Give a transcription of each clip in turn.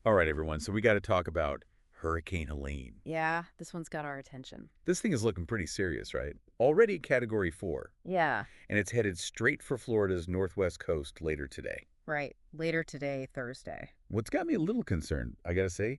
All right, everyone. So we got to talk about Hurricane Helene. Yeah, this one's got our attention. This thing is looking pretty serious, right? Already Category 4, Yeah, and it's headed straight for Florida's northwest coast later today. right. Later today, Thursday. What's got me a little concerned, I got to say,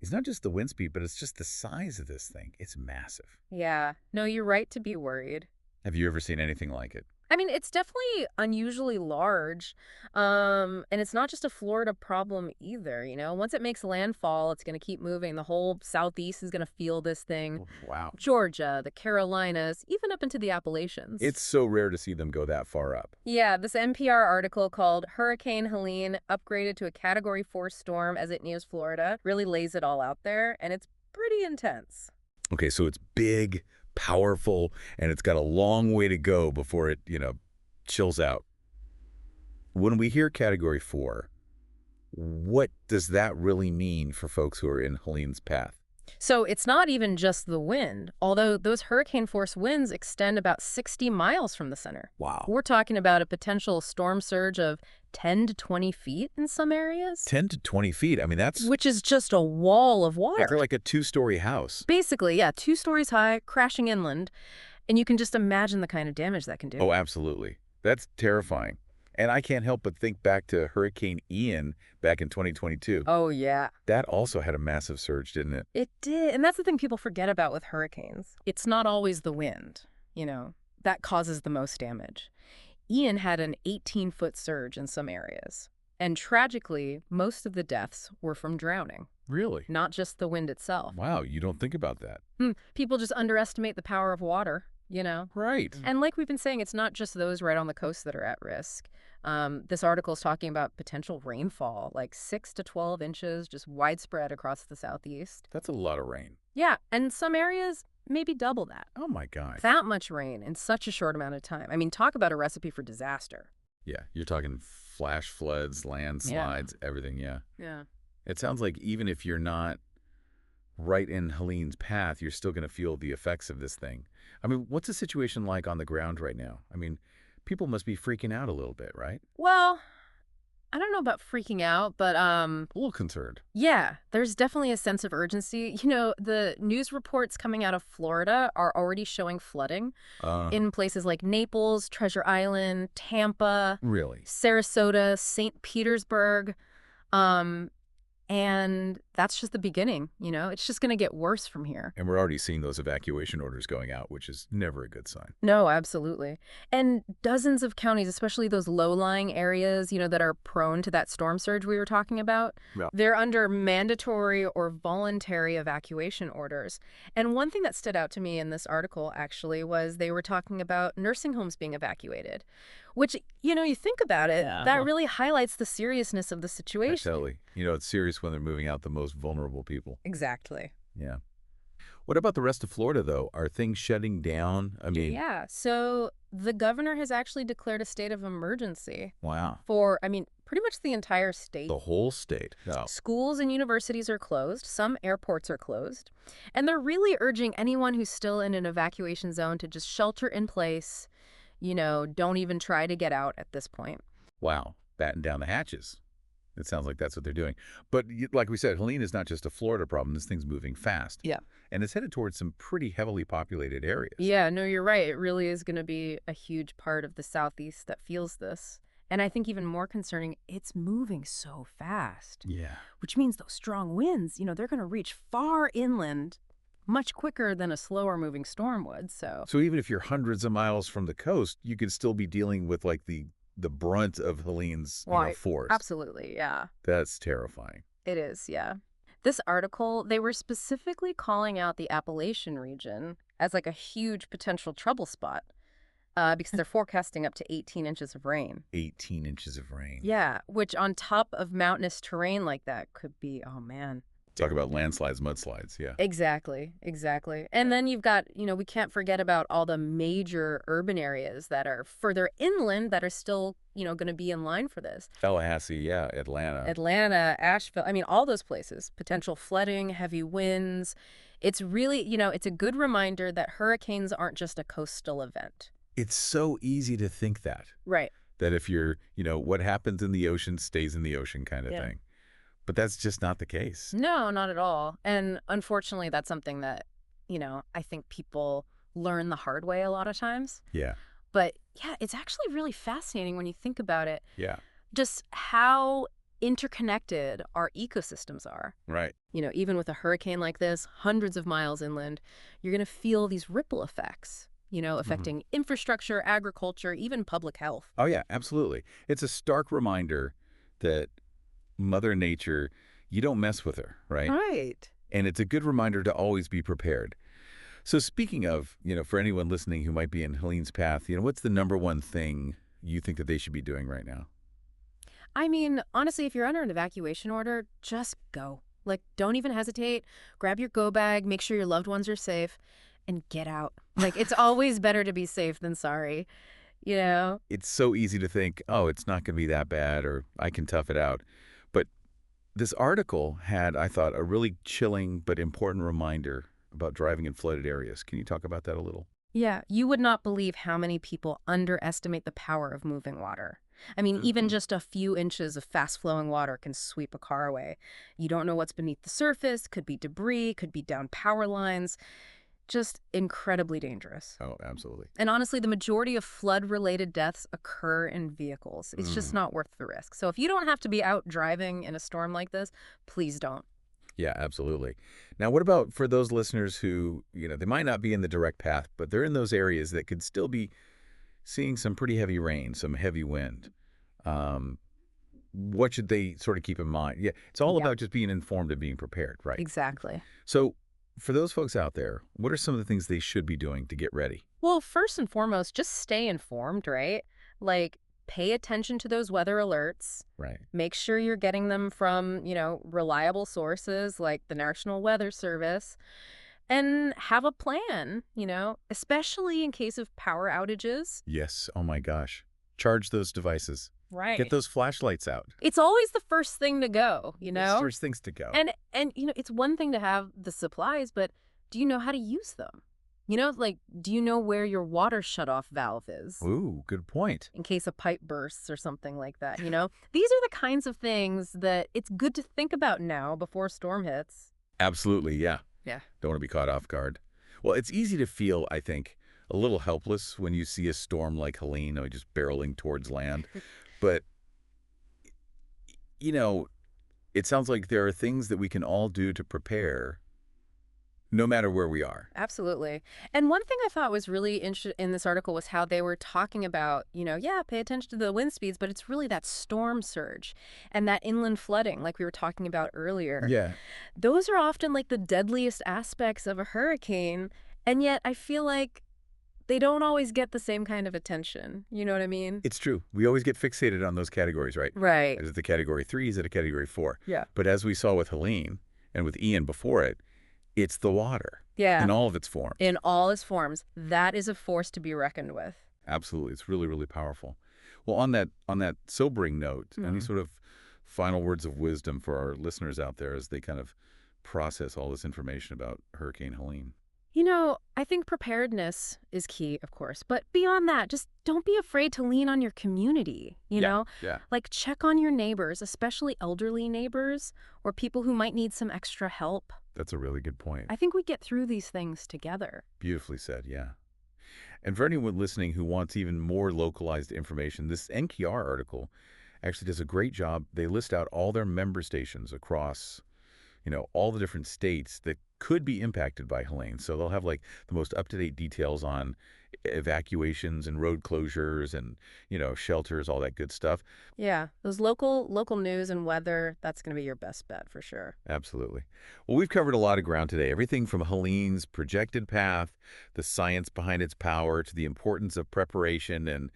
is not just the wind speed, but it's just the size of this thing. It's massive. Yeah, no, you're right to be worried. Have you ever seen anything like it? I mean, it's definitely unusually large. And it's not just a Florida problem either, you know? Once it makes landfall, it's going to keep moving. The whole southeast is going to feel this thing. Wow. Georgia, the Carolinas, even up into the Appalachians. It's so rare to see them go that far up. Yeah, this NPR article called Hurricane Helene Upgraded to a Category 4 Storm as it nears Florida really lays it all out there, and it's pretty intense. Okay, so it's big, powerful, and it's got a long way to go before it, chills out. When we hear Category 4, what does that really mean for folks who are in Helene's path? So it's not even just the wind, although those hurricane force winds extend about 60 miles from the center. Wow. We're talking about a potential storm surge of 10 to 20 feet in some areas. 10 to 20 feet. I mean, that's Which is just a wall of water. like a two-story house. Basically, yeah, 2 stories high, crashing inland. And you can just imagine the kind of damage that can do. Oh, absolutely. That's terrifying. And I can't help but think back to Hurricane Ian back in 2022. Oh, yeah. That also had a massive surge, didn't it? It did. And that's the thing people forget about with hurricanes. It's not always the wind, that causes the most damage. Ian had an 18-foot surge in some areas. And tragically, most of the deaths were from drowning, Really? not just the wind itself. Wow, you don't think about that. People just underestimate the power of water, Right. And like we've been saying, it's not just those right on the coast that are at risk. This article is talking about potential rainfall, like 6 to 12 inches, just widespread across the southeast. That's a lot of rain. Yeah, and some areas maybe double that. Oh, my God. That much rain in such a short amount of time. I mean, talk about a recipe for disaster. Yeah, you're talking flash floods, landslides, everything, yeah. Yeah. It sounds like even if you're not right in Helene's path, you're still going to feel the effects of this thing. I mean, what's the situation like on the ground right now? I mean, people must be freaking out a little bit, right? Well, I don't know about freaking out, but A little concerned. yeah, there's definitely a sense of urgency. The news reports coming out of Florida are already showing flooding in places like Naples, Treasure Island, Tampa, Really? Sarasota, St. Petersburg. And that's just the beginning, It's just going to get worse from here. And we're already seeing those evacuation orders going out, which is never a good sign. No, absolutely. And dozens of counties, especially those low-lying areas, that are prone to that storm surge we were talking about, Yeah. they're under mandatory or voluntary evacuation orders. And one thing that stood out to me in this article, actually, was they were talking about nursing homes being evacuated, which, you think about it, that really highlights the seriousness of the situation. Totally. It's serious when they're moving out the most vulnerable people. Exactly. Yeah. What about the rest of Florida, though? Are things shutting down? I mean, Yeah, so the governor has actually declared a state of emergency wow. for, pretty much the entire state. The whole state. Oh. Schools and universities are closed. Some airports are closed. And they're really urging anyone who's still in an evacuation zone to just shelter in place. Don't even try to get out at this point. Wow. Batten down the hatches. It sounds like that's what they're doing. But like we said, Helene is not just a Florida problem. This thing's moving fast. Yeah. And it's headed towards some pretty heavily populated areas. Yeah, no, you're right. It really is going to be a huge part of the southeast that feels this. And I think even more concerning, it's moving so fast. Yeah. Which means those strong winds, they're going to reach far inland much quicker than a slower moving storm would. So even if you're hundreds of miles from the coast, you could still be dealing with like the brunt of Helene's force. Absolutely, yeah. That's terrifying. It is, yeah. This article, they were specifically calling out the Appalachian region as like a huge potential trouble spot because they're forecasting up to 18 inches of rain. 18 inches of rain. Yeah, which on top of mountainous terrain like that could be, oh man. Talk about landslides, mudslides, yeah. Exactly. And then you've got, we can't forget about all the major urban areas that are further inland that are still, going to be in line for this. Tallahassee, yeah, Atlanta, Asheville, all those places, potential flooding, heavy winds. It's really, it's a good reminder that hurricanes aren't just a coastal event. It's so easy to think that. Right. That if you're, what happens in the ocean stays in the ocean kind of thing. But that's just not the case. No, not at all. And unfortunately, that's something that, I think people learn the hard way a lot of times. Yeah. But yeah, it's actually really fascinating when you think about it, Yeah. just how interconnected our ecosystems are. Right. Even with a hurricane like this, hundreds of miles inland, you're going to feel these ripple effects, Hmm. affecting infrastructure, agriculture, even public health. Oh, yeah, absolutely. It's a stark reminder that Mother Nature, you don't mess with her, right? Right. And it's a good reminder to always be prepared. So speaking of, for anyone listening who might be in Helene's path, what's the number one thing you think that they should be doing right now? I mean, honestly, if you're under an evacuation order, just go. Like, don't even hesitate. Grab your go bag, make sure your loved ones are safe, and get out. Like, it's always better to be safe than sorry, you know? It's so easy to think, oh, it's not going to be that bad or I can tough it out. But this article had, I thought, a really chilling but important reminder about driving in flooded areas. Can you talk about that a little? Yeah, you would not believe how many people underestimate the power of moving water. I mean, even Hmm. just a few inches of fast-flowing water can sweep a car away. You don't know what's beneath the surface, could be debris, could be down power lines, just incredibly dangerous. Oh, absolutely. And honestly, the majority of flood-related deaths occur in vehicles. It's just Mm. not worth the risk. So if you don't have to be out driving in a storm like this, please don't. Yeah, absolutely. Now, what about for those listeners who, they might not be in the direct path, but they're in those areas that could still be seeing some pretty heavy rain, some heavy wind? Um, what should they sort of keep in mind? Yeah, it's all Yeah, about just being informed and being prepared, right? exactly. So, for those folks out there, what are some of the things they should be doing to get ready? Well, first and foremost, just stay informed, right? Like, pay attention to those weather alerts. Right. Make sure you're getting them from, reliable sources like the National Weather Service. And have a plan, especially in case of power outages. Yes. Oh my gosh. Charge those devices. Get Right. those flashlights out. It's always the first thing to go, you It's know? first things to go. And it's one thing to have the supplies, but do you know how to use them? Like, do you know where your water shutoff valve is Ooh, good point. in case a pipe bursts or something like that, These are the kinds of things that it's good to think about now before a storm hits. Absolutely. Yeah. Yeah. Don't want to be caught off guard. Well, it's easy to feel, I think, a little helpless when you see a storm like Helene just barreling towards land. But, you know, it sounds like there are things that we can all do to prepare no matter where we are. Absolutely. And one thing I thought was really interesting in this article was how they were talking about, yeah, pay attention to the wind speeds, but it's really that storm surge and that inland flooding, like we were talking about earlier. Yeah, Those are often like the deadliest aspects of a hurricane. And yet I feel like they don't always get the same kind of attention. You know what I mean? it's true. We always get fixated on those categories, right? Right. Is it the category 3? Is it a category 4? Yeah. But as we saw with Helene and with Ian before it, it's the water Yeah. in all of its forms. In all its forms, that is a force to be reckoned with. Absolutely. It's really, really powerful. Well, on that sobering note, any Mhm. sort of final words of wisdom for our listeners out there as they kind of process all this information about Hurricane Helene? I think preparedness is key, of course. But beyond that, just don't be afraid to lean on your community, Yeah. Yeah. Like check on your neighbors, especially elderly neighbors or people who might need some extra help. That's a really good point. I think we get through these things together. Beautifully said, yeah. And for anyone listening who wants even more localized information, this NPR article actually does a great job. They list out all their member stations across, all the different states that could be impacted by Helene. So they'll have like the most up-to-date details on evacuations and road closures and, shelters, all that good stuff. Yeah, those local news and weather, that's going to be your best bet for sure. Absolutely. Well, we've covered a lot of ground today. Everything from Helene's projected path, the science behind its power, to the importance of preparation and,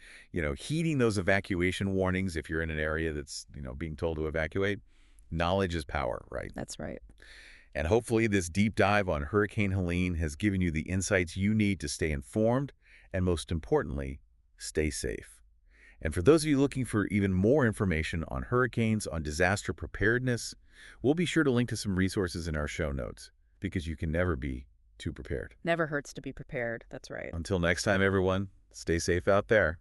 heeding those evacuation warnings if you're in an area that's, being told to evacuate. Knowledge is power, right? That's right. And hopefully this deep dive on Hurricane Helene has given you the insights you need to stay informed and, most importantly, stay safe. And for those of you looking for even more information on hurricanes, on disaster preparedness, we'll be sure to link to some resources in our show notes because you can never be too prepared. Never hurts to be prepared. That's right. Until next time, everyone, stay safe out there.